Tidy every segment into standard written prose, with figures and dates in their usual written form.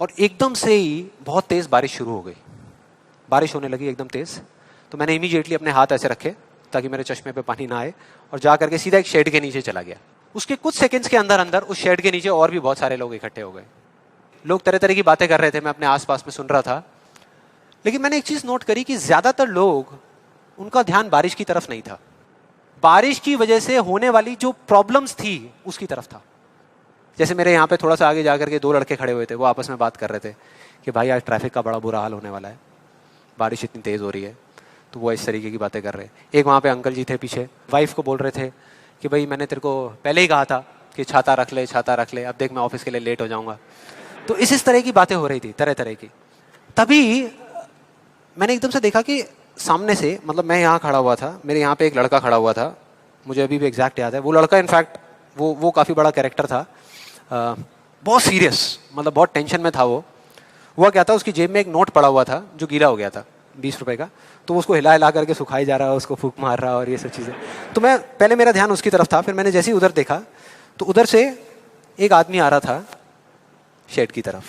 और एकदम से ही बहुत तेज बारिश शुरू हो गई, बारिश होने लगी एकदम तेज। तो मैंने इमीडिएटली अपने हाथ ऐसे रखे ताकि मेरे चश्मे पे पानी ना आए, और जा करके सीधा एक शेड के नीचे चला गया। उसके कुछ सेकंड्स के अंदर अंदर उस शेड के नीचे और भी बहुत सारे लोग इकट्ठे हो गए। लोग तरह तरह की बातें कर रहे थे, मैं अपने आसपास में सुन रहा था। लेकिन मैंने एक चीज नोट करी कि ज्यादातर लोग, उनका ध्यान बारिश की तरफ नहीं था, बारिश की वजह से होने वाली जो प्रॉब्लम्स थी उसकी तरफ था। जैसे मेरे यहाँ पे थोड़ा सा आगे जाकर के दो लड़के खड़े हुए थे, वो आपस में बात कर रहे थे कि भाई आज ट्रैफिक का बड़ा बुरा हाल होने वाला है, बारिश इतनी तेज हो रही है। तो वो इस तरीके की बातें कर रहे। एक वहाँ पे अंकल जी थे पीछे, वाइफ को बोल रहे थे कि भाई मैंने तेरे को पहले ही कहा था कि छाता रख ले, छाता रख ले, अब देख मैं ऑफिस के लिए लेट हो जाऊंगा। तो इस तरह की बातें हो रही थी, तरह तरह की। तभी मैंने एकदम से देखा कि सामने से, मतलब मैं यहाँ खड़ा हुआ था, मेरे यहाँ पे एक लड़का खड़ा हुआ था, मुझे अभी भी एग्जैक्ट याद है। वो लड़का इनफैक्ट वो काफ़ी बड़ा कैरेक्टर था, बहुत सीरियस, मतलब बहुत टेंशन में था वो। हुआ क्या था, उसकी जेब में एक नोट पड़ा हुआ था जो गीला हो गया था, 20 रुपए का। तो उसको हिला हिला करके सुखाई जा रहा है, उसको फूंक मार रहा और ये सब चीज़ें। तो मैं पहले, मेरा ध्यान उसकी तरफ था, फिर मैंने जैसे ही उधर देखा तो उधर से एक आदमी आ रहा था शेड की तरफ।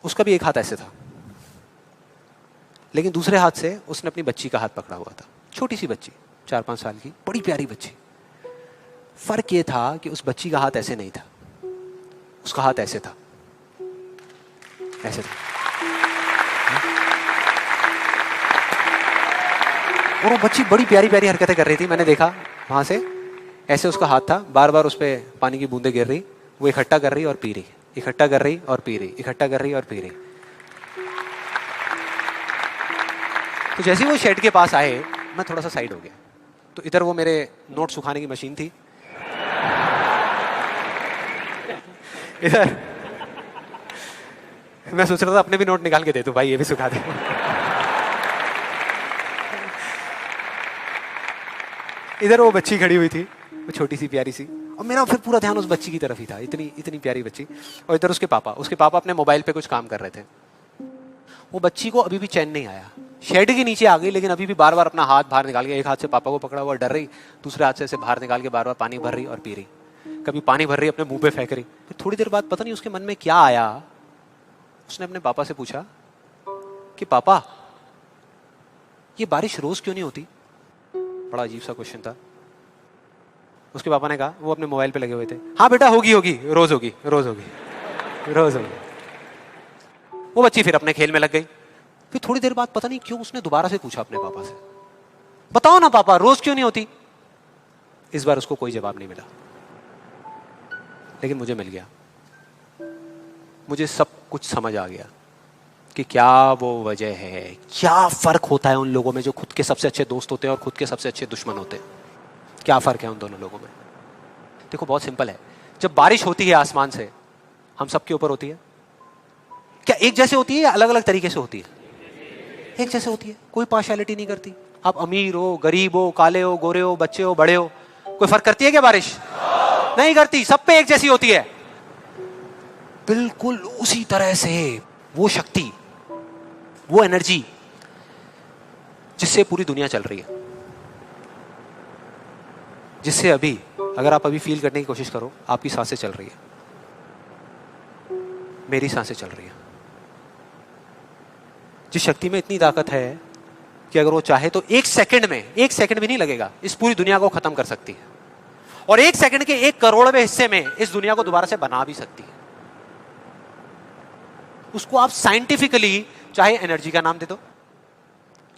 उसका भी एक हाथ ऐसे था, लेकिन दूसरे हाथ से उसने अपनी बच्ची का हाथ पकड़ा हुआ था, छोटी सी बच्ची, 4-5 साल की, बड़ी प्यारी बच्ची। फर्क ये था कि उस बच्ची का हाथ ऐसे नहीं था, उसका हाथ ऐसे था, ऐसे था। और वो बच्ची बड़ी प्यारी प्यारी हरकतें कर रही थी। मैंने देखा वहां से, ऐसे उसका हाथ था, बार बार उस पर पानी की बूंदें गिर रही, वो इकट्ठा कर रही और पी रही, इकट्ठा कर रही और पी रही, इकट्ठा कर रही और पी रही। तो जैसे ही वो शेड के पास आए, मैं थोड़ा सा साइड हो गया। तो इधर वो मेरे नोट सुखाने की मशीन थी, इधर मैं सोच रहा था अपने भी नोट निकाल के दे दूं, भाई ये भी सुखा दे। इधर वो बच्ची खड़ी हुई थी, वो छोटी सी प्यारी सी, और मेरा फिर पूरा ध्यान उस बच्ची की तरफ ही था, इतनी इतनी प्यारी बच्ची। और इधर उसके पापा अपने मोबाइल पे कुछ काम कर रहे थे। वो बच्ची को अभी भी चैन नहीं आया, शेड के नीचे आ गई, लेकिन अभी भी बार बार अपना हाथ बाहर निकाल के, एक हाथ से पापा को पकड़ा हुआ डर रही, दूसरे हाथ से ऐसे बाहर निकाल के बार बार पानी भर रही और पी रही। कभी पानी भर रही, अपने मुंह पे फेंक रही। फिर थोड़ी देर बाद पता नहीं उसके मन में क्या आया, उसने अपने पापा से पूछा कि पापा, ये बारिश रोज क्यों नहीं होती? बड़ा अजीब सा क्वेश्चन था। उसके पापा ने कहा, वो अपने मोबाइल पे लगे हुए थे, हाँ बेटा होगी होगी, रोज होगी, रोज होगी, रोज होगी। वो बच्ची फिर अपने खेल में लग गई। फिर थोड़ी देर बाद पता नहीं क्यों उसने दोबारा से पूछा अपने पापा से, बताओ ना पापा, रोज क्यों नहीं होती? इस बार उसको कोई जवाब नहीं मिला, लेकिन मुझे मिल गया। मुझे सब कुछ समझ आ गया कि क्या वो वजह है, क्या फर्क होता है उन लोगों में जो खुद के सबसे अच्छे दोस्त होते हैं और खुद के सबसे अच्छे दुश्मन होते हैं। क्या फर्क है उन दोनों लोगों में? देखो बहुत सिंपल है। जब बारिश होती है आसमान से, हम सबके ऊपर होती है, क्या एक जैसे होती है या अलग अलग तरीके से होती है? एक जैसे होती है, कोई पार्शियलिटी नहीं करती। आप अमीर हो, गरीब हो, काले हो, गोरे हो, बच्चे हो, बड़े हो, कोई फर्क करती है क्या बारिश? नहीं करती, सब पे एक जैसी होती है। बिल्कुल उसी तरह से वो शक्ति, वो एनर्जी जिससे पूरी दुनिया चल रही है, जिससे अभी, अगर आप अभी फील करने की कोशिश करो, आपकी सांसें चल रही है, मेरी सांसें चल रही है। जिस शक्ति में इतनी ताकत है कि अगर वो चाहे तो एक सेकंड में, एक सेकंड भी नहीं लगेगा, इस पूरी दुनिया को खत्म कर सकती है, और एक सेकंड के 1 करोड़वें हिस्से में इस दुनिया को दोबारा से बना भी सकती है। उसको आप साइंटिफिकली चाहे एनर्जी का नाम दे दो,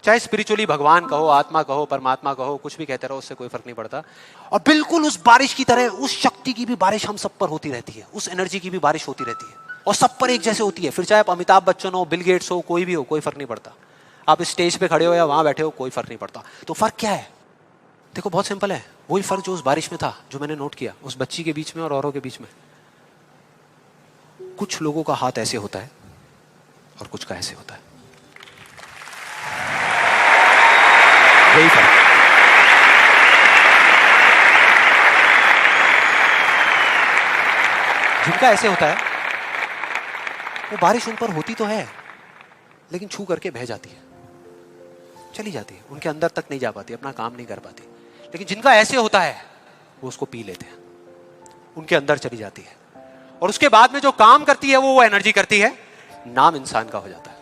चाहे स्पिरिचुअली भगवान कहो, आत्मा कहो, परमात्मा कहो, कुछ भी कहते रहो, उससे कोई फर्क नहीं पड़ता। और बिल्कुल उस बारिश की तरह, उस शक्ति की भी बारिश हम सब पर होती रहती है, उस एनर्जी की भी बारिश होती रहती है, और सब पर एक जैसे होती है। फिर चाहे आप अमिताभ बच्चन हो, बिल गेट्स हो, कोई भी हो, कोई फर्क नहीं पड़ता। आप इस स्टेज पे खड़े हो या वहां बैठे हो, कोई फर्क नहीं पड़ता। तो फर्क क्या है? देखो बहुत सिंपल है, वही फर्क जो उस बारिश में था, जो मैंने नोट किया उस बच्ची के बीच में और औरों के बीच में। कुछ लोगों का हाथ ऐसे होता है और कुछ का ऐसे होता है, यही फर्क। जिनका ऐसे होता है, वो बारिश उन पर होती तो है, लेकिन छू करके बह जाती है, चली जाती है, उनके अंदर तक नहीं जा पाती, अपना काम नहीं कर पाती। लेकिन जिनका ऐसे होता है, वो उसको पी लेते हैं, उनके अंदर चली जाती है, और उसके बाद में जो काम करती है वो एनर्जी करती है, नाम इंसान का हो जाता है।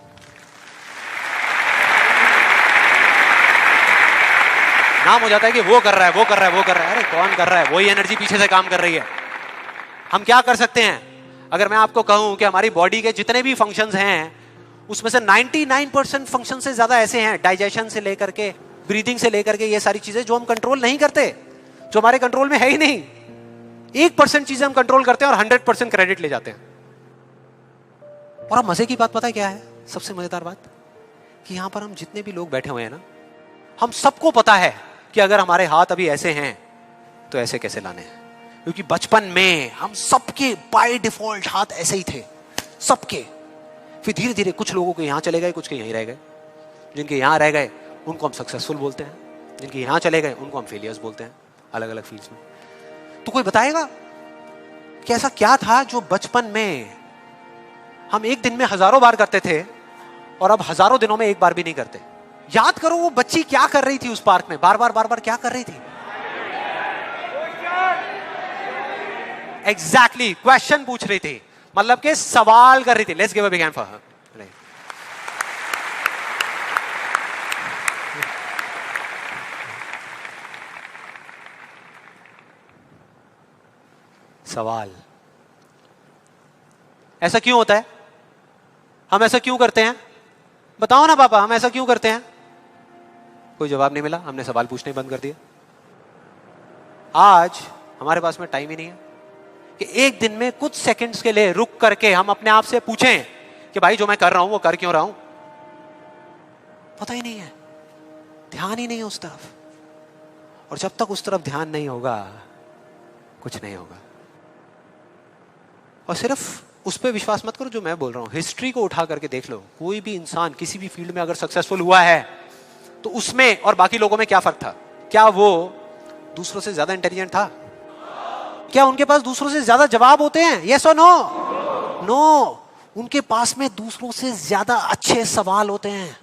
नाम हो जाता है कि वो कर रहा है, वो कर रहा है, वो कर रहा है। अरे कौन कर रहा है? वही एनर्जी पीछे से काम कर रही है। हम क्या कर सकते हैं? अगर मैं आपको कहूं कि हमारी बॉडी के जितने भी फंक्शंस हैं उसमें से 99% फंक्शन से ज्यादा ऐसे हैं, डाइजेशन से लेकर के, ब्रीदिंग से लेकर के, ये सारी चीजें जो हम कंट्रोल नहीं करते, जो हमारे कंट्रोल में है ही नहीं। 1% चीजें हम कंट्रोल करते हैं और 100% क्रेडिट ले जाते हैं। और अब मजे की बात पता है क्या है? सबसे मजेदार बात कि यहां पर हम जितने भी लोग बैठे हुए हैं ना, हम सबको पता है कि अगर हमारे हाथ अभी ऐसे हैं तो ऐसे कैसे लाने हैं। क्योंकि बचपन में हम सबके बाय डिफॉल्ट हाथ ऐसे ही थे, सबके। फिर धीरे धीरे कुछ लोगों के यहां चले गए, कुछ के यहीं रह गए। जिनके यहां रह गए उनको हम सक्सेसफुल बोलते हैं, जिनके यहां चले गए उनको हम फेलियर्स बोलते हैं, अलग अलग फील्ड्स में। तो कोई बताएगा कि ऐसा क्या था जो बचपन में हम एक दिन में हजारों बार करते थे और अब हजारों दिनों में एक बार भी नहीं करते? याद करो वो बच्ची क्या कर रही थी उस पार्क में, बार बार क्या कर रही थी? एग्जैक्टली क्वेश्चन पूछ रही थी, मतलब कि सवाल कर रही थी। Let's give a big hand for her. सवाल। ऐसा क्यों होता है? हम ऐसा क्यों करते हैं? बताओ ना पापा, हम ऐसा क्यों करते हैं? कोई जवाब नहीं मिला, हमने सवाल पूछने बंद कर दिया। आज हमारे पास में टाइम ही नहीं है कि एक दिन में कुछ सेकंड्स के लिए रुक करके हम अपने आप से पूछें कि भाई जो मैं कर रहा हूं वो कर क्यों रहा हूं? पता ही नहीं है, ध्यान ही नहीं है उस तरफ। और जब तक उस तरफ ध्यान नहीं होगा कुछ नहीं होगा। और सिर्फ उस पर विश्वास मत करो जो मैं बोल रहा हूं, हिस्ट्री को उठा करके देख लो। कोई भी इंसान किसी भी फील्ड में अगर सक्सेसफुल हुआ है तो उसमें और बाकी लोगों में क्या फर्क था? क्या वो दूसरों से ज्यादा इंटेलिजेंट था? क्या उनके पास दूसरों से ज्यादा जवाब होते हैं? यस और नो? नो। उनके पास में दूसरों से ज्यादा अच्छे सवाल होते हैं।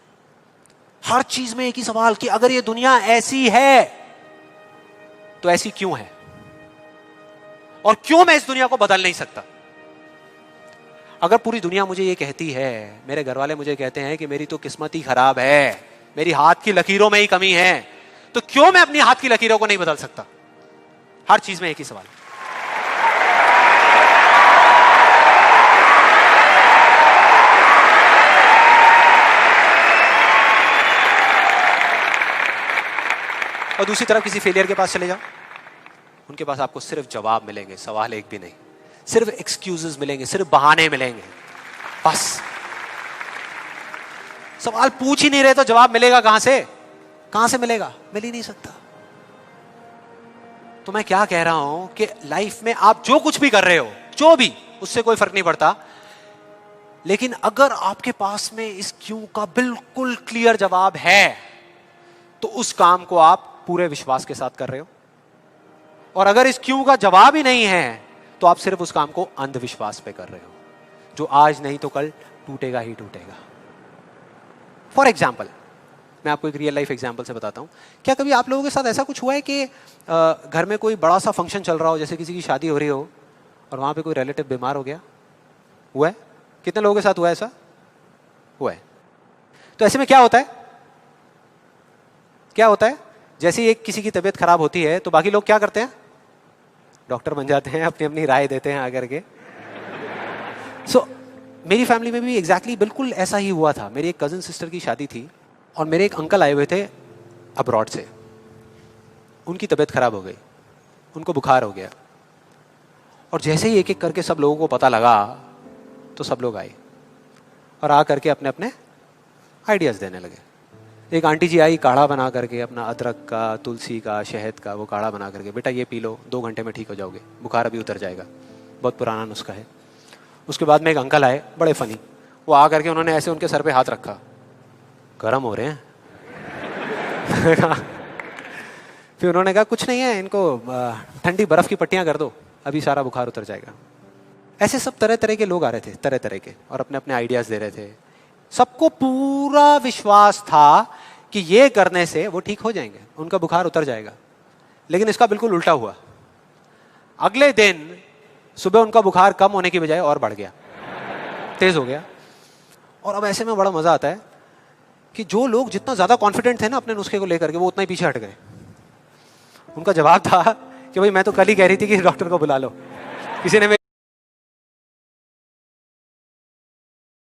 हर चीज में एक ही सवाल कि अगर ये दुनिया ऐसी है तो ऐसी क्यों है, और क्यों मैं इस दुनिया को बदल नहीं सकता? अगर पूरी दुनिया मुझे ये कहती है, मेरे घर वाले मुझे कहते हैं कि मेरी तो किस्मत ही खराब है, मेरी हाथ की लकीरों में ही कमी है, तो क्यों मैं अपनी हाथ की लकीरों को नहीं बदल सकता? हर चीज में एक ही सवाल। और दूसरी तरफ किसी फेलियर के पास चले जाओ, उनके पास आपको सिर्फ जवाब मिलेंगे, सवाल एक भी नहीं। सिर्फ एक्सक्यूजेस मिलेंगे, सिर्फ बहाने मिलेंगे, बस। सवाल पूछ ही नहीं रहे तो जवाब मिलेगा कहां से? कहां से मिलेगा? मिल ही नहीं सकता। तो मैं क्या कह रहा हूं कि लाइफ में आप जो कुछ भी कर रहे हो, जो भी, उससे कोई फर्क नहीं पड़ता। लेकिन अगर आपके पास में इस क्यों का बिल्कुल क्लियर जवाब है तो उस काम को आप पूरे विश्वास के साथ कर रहे हो। और अगर इस क्यों का जवाब ही नहीं है तो आप सिर्फ उस काम को अंधविश्वास पे कर रहे हो, जो आज नहीं तो कल टूटेगा ही टूटेगा। फॉर एग्जाम्पल, मैं आपको एक रियल लाइफ एग्जाम्पल से बताता हूं। क्या कभी आप लोगों के साथ ऐसा कुछ हुआ है कि घर में कोई बड़ा सा फंक्शन चल रहा हो, जैसे किसी की शादी हो रही हो और वहां पे कोई रिलेटिव बीमार हो गया? हुआ है? कितने लोगों के साथ हुआ है ऐसा? हुआ है। तो ऐसे में क्या होता है? क्या होता है? जैसे ही एक किसी की तबीयत खराब होती है तो बाकी लोग क्या करते हैं? डॉक्टर बन जाते हैं, अपनी अपनी राय देते हैं आकर के। मेरी फैमिली में भी एग्जैक्टली बिल्कुल ऐसा ही हुआ था। मेरी एक कजिन सिस्टर की शादी थी और मेरे एक अंकल आए हुए थे अब्रॉड से। उनकी तबीयत खराब हो गई, उनको बुखार हो गया, और जैसे ही एक एक करके सब लोगों को पता लगा तो सब लोग आए और आ करके अपने अपने आइडियाज देने लगे। एक आंटी जी आई, काढ़ा बना करके, अपना अदरक का, तुलसी का, शहद का वो काढ़ा बना करके, बेटा ये पी लो, 2 घंटे में ठीक हो जाओगे, बुखार अभी उतर जाएगा, बहुत पुराना नुस्खा है। उसके बाद में एक अंकल आए, बड़े फनी, वो आ करके उन्होंने ऐसे उनके सर पे हाथ रखा, गर्म हो रहे हैं। फिर उन्होंने कहा कुछ नहीं है, इनको ठंडी बर्फ की पट्टियां कर दो, अभी सारा बुखार उतर जाएगा। ऐसे सब तरह तरह के लोग आ रहे थे, तरह तरह के, और अपने अपने आइडियाज दे रहे थे। सबको पूरा विश्वास था कि ये करने से वो ठीक हो जाएंगे, उनका बुखार उतर जाएगा। लेकिन इसका बिल्कुल उल्टा हुआ। अगले दिन सुबह उनका बुखार कम होने की बजाय और बढ़ गया, तेज हो गया। और अब ऐसे में बड़ा मजा आता है कि जो लोग जितना ज्यादा कॉन्फिडेंट थे ना अपने नुस्खे को लेकर के, वो उतना ही पीछे हट गए। उनका जवाब था कि भाई मैं तो कल ही कह रही थी कि डॉक्टर को बुला लो, किसी ने